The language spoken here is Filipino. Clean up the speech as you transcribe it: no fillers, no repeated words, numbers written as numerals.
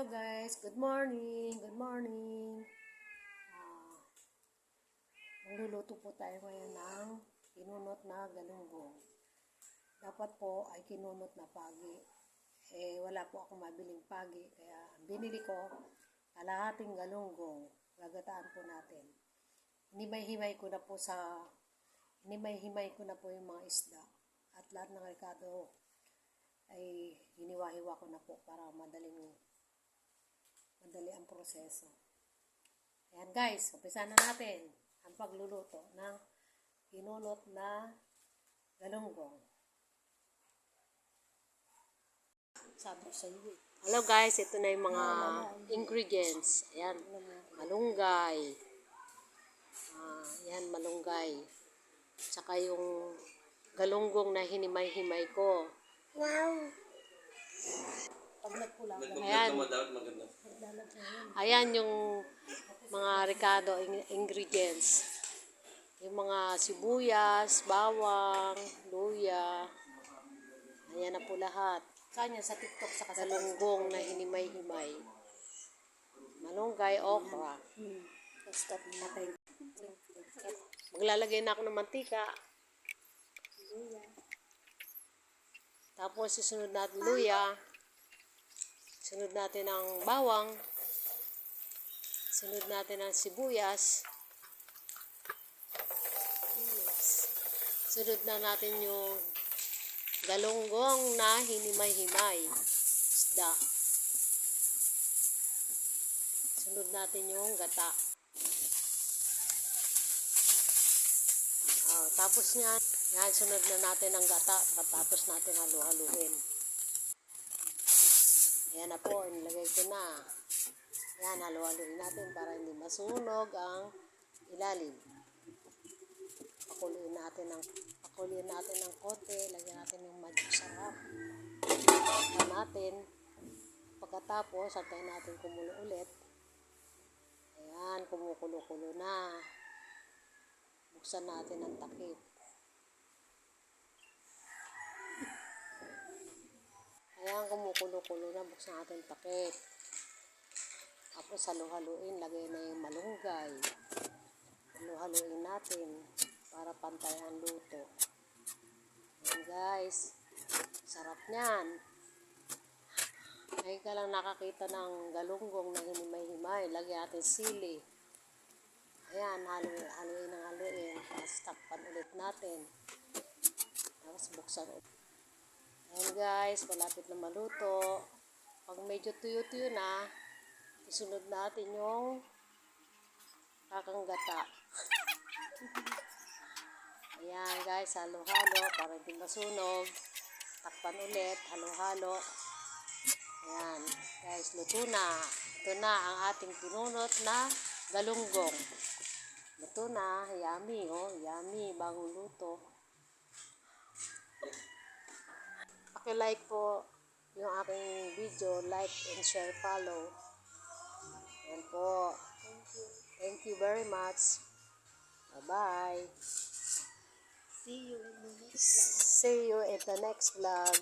Hello guys, good morning, good morning. Magluluto po tayo ngayon ng kinunot na galunggong. Dapat po ay kinunot na pagi. Wala po akong mabiling pagi, kaya binili ko kalahating galunggong. Gagataan po natin. Hinimay-himay ko na po yung mga isda. At lahat ng rekado ay hiniwa-hiwa ko na po para madali ang proseso. Ayan guys, umpisa na natin ang pagluluto ng kinunot na galunggong. Sabi ko sa iyo. Hello guys, ito na yung mga ingredients. Ayan, malunggay. Ayan, malunggay. Tsaka yung galunggong na hinimay-himay ko. Wow! Ayan. Ayan yung mga rekado ingredients. Yung mga sibuyas, bawang, luya. Ayan na po lahat. Kanya sa TikTok sa galunggong na hinimay-himay. Malunggay, okra. Maglalagay na ako ng mantika. Tapos susunod natin luya. Sunod natin ang bawang. Sunod natin ang sibuyas. Sunod na natin yung galunggong na hinimay-himay. Isda. Sunod natin yung gata. Tapos yan, sunod na natin ang gata. Tapos natin halu-haluin. Ayan na po, nilagay ko na. Ayan, halu-haluin natin para hindi masunog ang ilalim. Pakuloyin natin ng konti. Lagyan natin ng magic sarap. Lagyan natin. Pagkatapos, antayin natin kumulo ulit. Ayan, kumukulo-kulo na. Buksan natin ang takip. Ayan, kumukulo-kulo na. Buksan natin ang takip. Tapos halu-haluin. Lagay na yung malunggay. Halu-haluin natin para pantay ang luto. Ayan guys. Sarap niyan. Ngayon ka lang nakakita ng galunggong na hinimay-himay. Lagyan natin sili. Ayan, haluin. Tapos takpan ulit natin. Tapos buksan ulit. Ayan guys, malapit na maluto. Pag medyo tuyo-tuyo na, isunod natin yung kakanggata. Ayan guys, halo-halo para hindi masunog. Takpan ulit, halo-halo. Ayan guys, luto na. Ito na ang ating kinunot na galunggong. Luto na, yummy yummy, bagong luto. Paki-like po yung aking video, like and share, follow. Ayan po. Thank you very much. Bye-bye. See you in the next vlog.